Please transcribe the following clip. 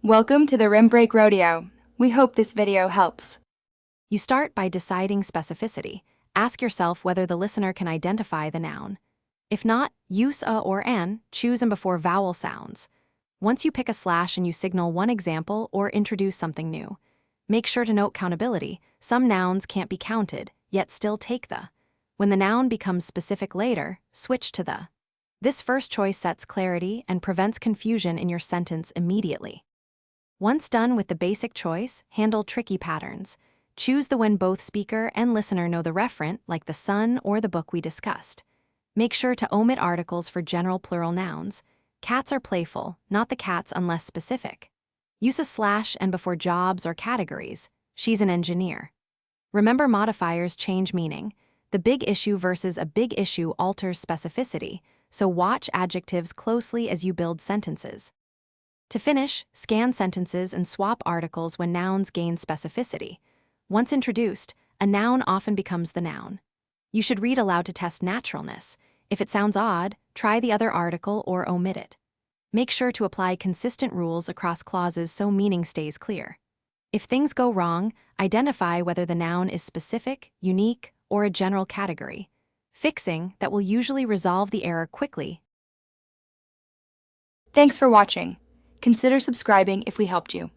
Welcome to the Rim Break Rodeo. We hope this video helps. You start by deciding specificity. Ask yourself whether the listener can identify the noun. If not, use a or an, choose and before vowel sounds. Once you pick a slash and you signal one example or introduce something new. Make sure to note countability. Some nouns can't be counted, yet still take the. When the noun becomes specific later, switch to the. This first choice sets clarity and prevents confusion in your sentence immediately. Once done with the basic choice, handle tricky patterns. Choose the when both speaker and listener know the referent, like the sun or the book we discussed. Make sure to omit articles for general plural nouns. Cats are playful, not the cats unless specific. Use a slash and before jobs or categories. She's an engineer. Remember, modifiers change meaning. The big issue versus a big issue alters specificity, so watch adjectives closely as you build sentences. To finish, scan sentences and swap articles when nouns gain specificity. Once introduced, a noun often becomes the noun. You should read aloud to test naturalness. If it sounds odd, try the other article or omit it. Make sure to apply consistent rules across clauses so meaning stays clear. If things go wrong, identify whether the noun is specific, unique, or a general category. Fixing that will usually resolve the error quickly. Thanks for watching. Consider subscribing if we helped you.